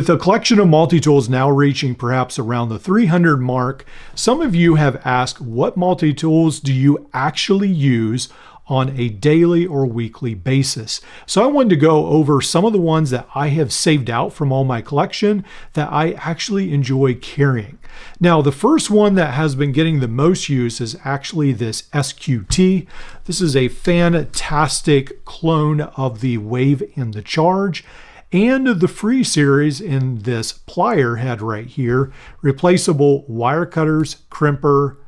With a collection of multi-tools now reaching perhaps around the 300 mark, some of you have asked, what multi-tools do you actually use on a daily or weekly basis? So I wanted to go over some of the ones that I have saved out from all my collection that I actually enjoy carrying. Now, the first one that has been getting the most use is actually this SQT. This is a fantastic clone of the Wave and the Charge, and the free series in this plier head right here. Replaceable wire cutters, crimper,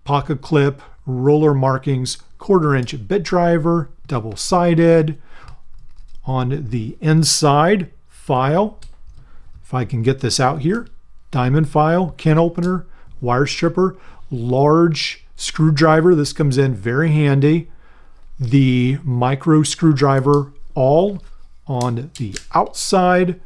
pocket clip, roller markings, 1/4" bit driver, double-sided. On the inside, file, if I can get this out here, diamond file, can opener, wire stripper, large screwdriver. This comes in very handy. The micro screwdriver all on the outside.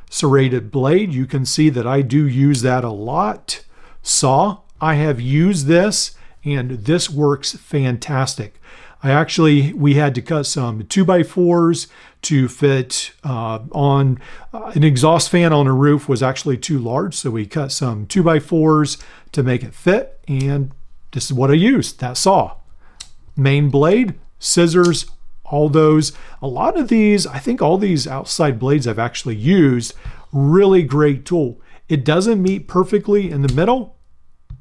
Serrated blade, you can see that I do use that a lot. Saw, I have used this and this works fantastic. We had to cut some 2x4s to fit on an exhaust fan on a roof was actually too large, so we cut some 2x4s to make it fit, and this is what I used, that saw. Main blade, scissors, all those. A lot of these, I think all these outside blades I've actually used. Really great tool. It doesn't meet perfectly in the middle.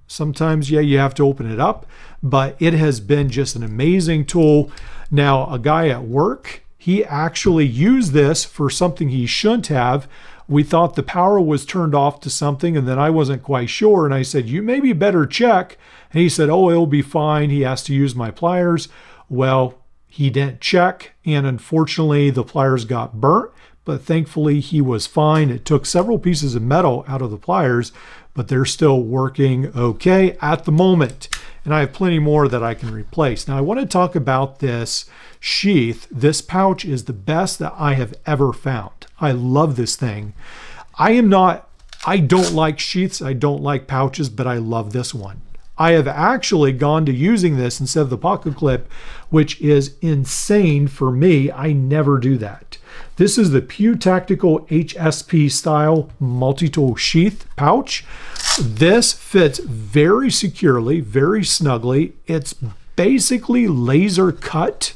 Sometimes, yeah, you have to open it up, but it has been just an amazing tool. Now, a guy at work, he actually used this for something he shouldn't have. We thought the power was turned off to something, and then I wasn't quite sure, and I said, you maybe better check. And he said, oh, it'll be fine. He has to use my pliers. Well, he didn't check, and unfortunately the pliers got burnt, but thankfully he was fine. It took several pieces of metal out of the pliers, but they're still working okay at the moment. And I have plenty more that I can replace. Now I want to talk about this sheath. This pouch is the best that I have ever found. I love this thing. I don't like sheaths, I don't like pouches, but I love this one. I have actually gone to using this instead of the pocket clip, which is insane for me. I never do that. This is the Pew Tactical HSP style multi-tool sheath pouch. This fits very securely, very snugly. It's basically laser cut.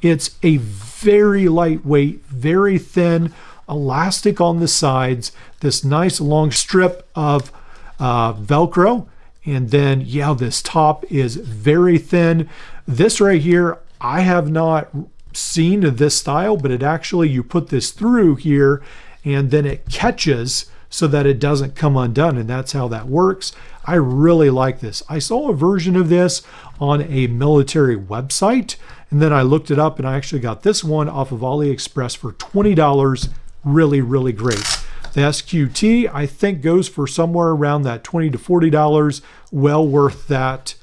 It's a very lightweight, very thin elastic on the sides, this nice long strip of Velcro. And then, yeah, this top is very thin. This right here, I have not seen this style, but it actually, you put this through here and then it catches so that it doesn't come undone. And that's how that works. I really like this. I saw a version of this on a military website, and then I looked it up and I actually got this one off of AliExpress for $20. Really, really great. The SQT, I think, goes for somewhere around that $20 to $40. Well worth that.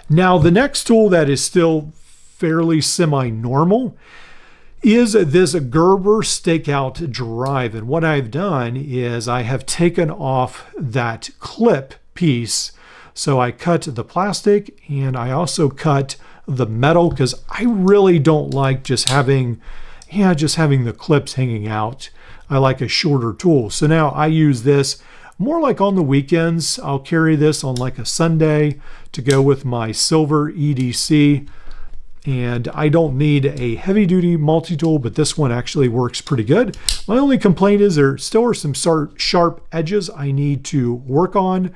Now, the next tool that is still fairly semi-normal is this Gerber Stakeout drive. And what I've done is I have taken off that clip piece. So I cut the plastic and I also cut the metal because I really don't like just having the clips hanging out. I like a shorter tool. So now I use this more like on the weekends. I'll carry this on like a Sunday to go with my silver EDC. And I don't need a heavy duty multi-tool, but this one actually works pretty good. My only complaint is there still are some sharp edges I need to work on.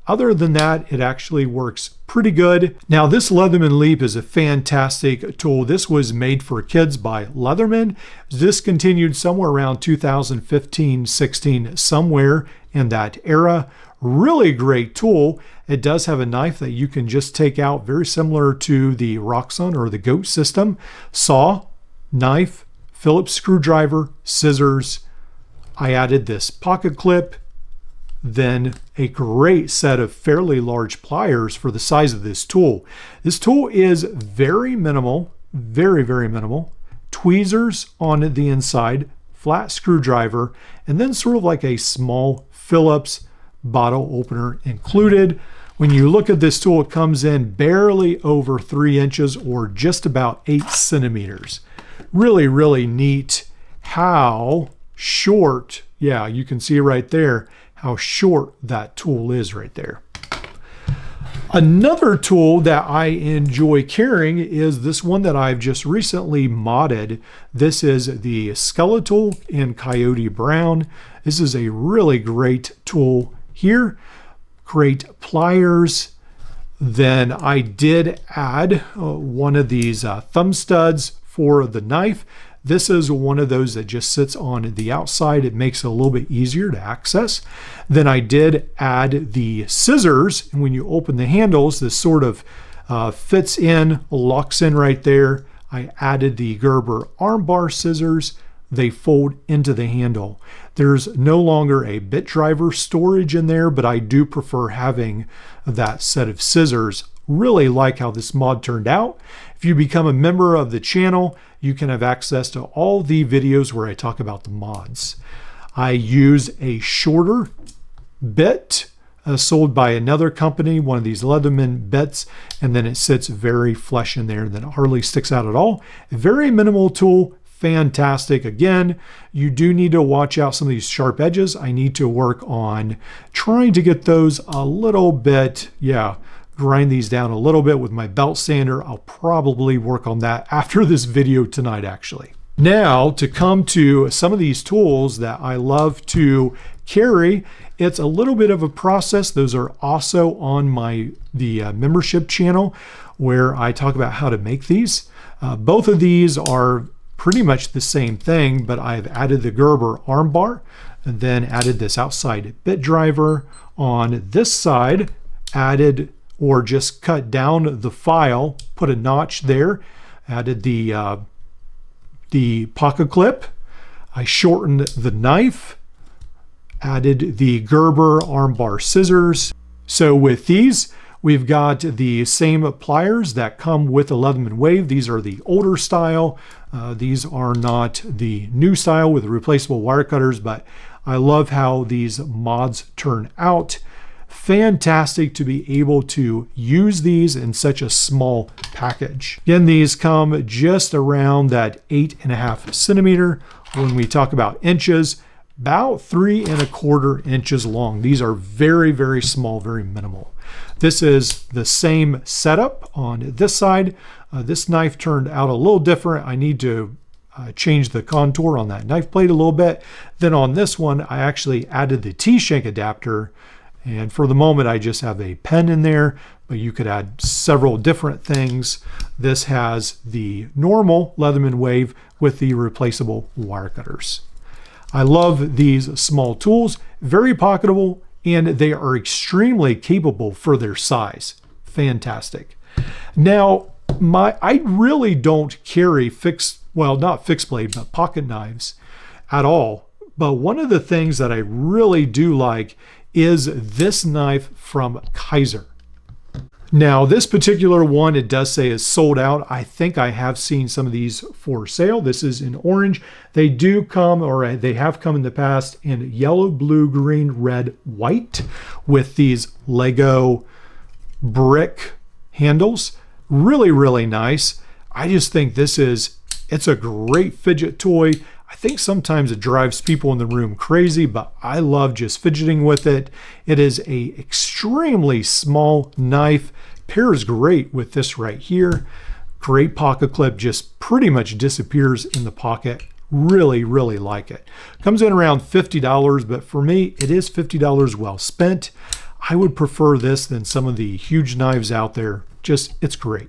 Other than that, it actually works pretty good. Now, this Leatherman Leap is a fantastic tool. This was made for kids by Leatherman. It was discontinued somewhere around 2015-16, somewhere in that era. Really great tool. It does have a knife that you can just take out, very similar to the Roxxon or the Goat system. Saw, knife, Phillips screwdriver, scissors. I added this pocket clip, then a great set of fairly large pliers for the size of this tool. This tool is very minimal, very, very minimal. Tweezers on the inside, flat screwdriver, and then sort of like a small Phillips bottle opener included. When you look at this tool, it comes in barely over 3 inches or just about 8 centimeters. Really, really neat how short. Yeah, you can see right there how short that tool is right there. Another tool that I enjoy carrying is this one that I've just recently modded. This is the Skeletool in Coyote Brown. This is a really great tool here. Great pliers. Then I did add one of these thumb studs for the knife. This is one of those that just sits on the outside. It makes it a little bit easier to access. Then I did add the scissors, and when you open the handles, this sort of fits in, locks in right there. I added the Gerber armbar scissors. They fold into the handle. There's no longer a bit driver storage in there, but I do prefer having that set of scissors. Really like how this mod turned out. If you become a member of the channel, you can have access to all the videos where I talk about the mods. I use a shorter bit sold by another company, one of these Leatherman bits, and then it sits very flush in there, and then it hardly sticks out at all. A very minimal tool, fantastic. Again, you do need to watch out some of these sharp edges. I need to work on trying to get those a little bit, grind these down a little bit with my belt sander. I'll probably work on that after this video tonight, actually. Now, to come to some of these tools that I love to carry, it's a little bit of a process. Those are also on the membership channel where I talk about how to make these. Both of these are pretty much the same thing, but I've added the Gerber armbar and then added this outside bit driver. On this side, added or just cut down the file, put a notch there, added the pocket clip. I shortened the knife, added the Gerber armbar scissors. So with these, we've got the same pliers that come with the Leatherman Wave. These are the older style. These are not the new style with the replaceable wire cutters, but I love how these mods turn out. Fantastic to be able to use these in such a small package. Again, these come just around that 8.5 centimeter. When we talk about inches, about 3¼ inches long. These are very, very small, very minimal. This is the same setup on this side. This knife turned out a little different. I need to change the contour on that knife blade a little bit. Then on this one, I actually added the T-shank adapter. And for the moment, I just have a pen in there, but you could add several different things. This has the normal Leatherman Wave with the replaceable wire cutters. I love these small tools, very pocketable, and they are extremely capable for their size. Fantastic. Now, I really don't carry not fixed blade, but pocket knives at all. But one of the things that I really do like is this knife from Kaiser. Now, this particular one, it does say is sold out. I think I have seen some of these for sale. This is in orange. They do come, or they have come in the past, in yellow, blue, green, red, white with these Lego brick handles. Really, really nice. I just think it's a great fidget toy. I think sometimes it drives people in the room crazy, but I love just fidgeting with it. It is a extremely small knife, pairs great with this right here. Great pocket clip, just pretty much disappears in the pocket. Really, really like it. Comes in around $50, but for me, it is $50 well spent. I would prefer this than some of the huge knives out there. It's great.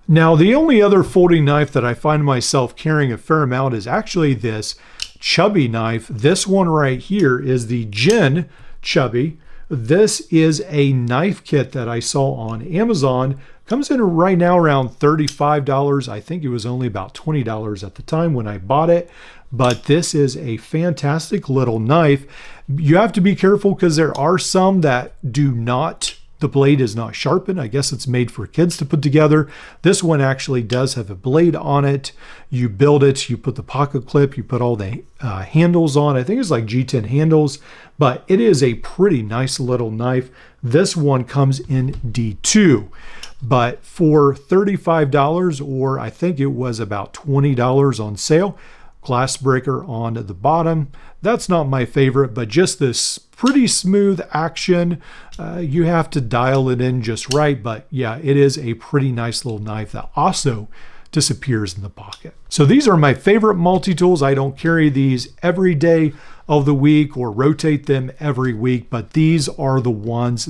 Now, the only other folding knife that I find myself carrying a fair amount is actually this Chubby knife. This one right here is the Gin Chubby. This is a knife kit that I saw on Amazon. Comes in right now around $35. I think it was only about $20 at the time when I bought it. But this is a fantastic little knife. You have to be careful because there are some that the blade is not sharpened. I guess it's made for kids to put together. This one actually does have a blade on it. You build it, you put the pocket clip, you put all the handles on. I think it's like G10 handles, but it is a pretty nice little knife. This one comes in D2, but for $35, or I think it was about $20 on sale, glass breaker on the bottom. That's not my favorite, but just this pretty smooth action. You have to dial it in just right, but yeah, it is a pretty nice little knife that also disappears in the pocket. So these are my favorite multi-tools. I don't carry these every day of the week or rotate them every week, but these are the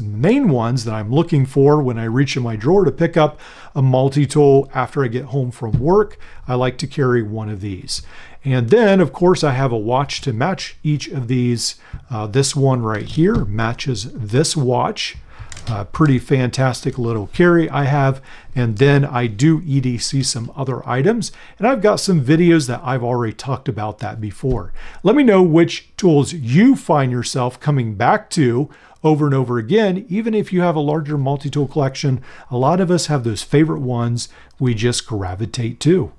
main ones that I'm looking for when I reach in my drawer to pick up a multi-tool after I get home from work. I like to carry one of these. And then, of course, I have a watch to match each of these. This one right here matches this watch. Pretty fantastic little carry I have. And then I do EDC some other items, and I've got some videos that I've already talked about that before. Let me know which tools you find yourself coming back to over and over again. Even if you have a larger multi-tool collection, a lot of us have those favorite ones we just gravitate to.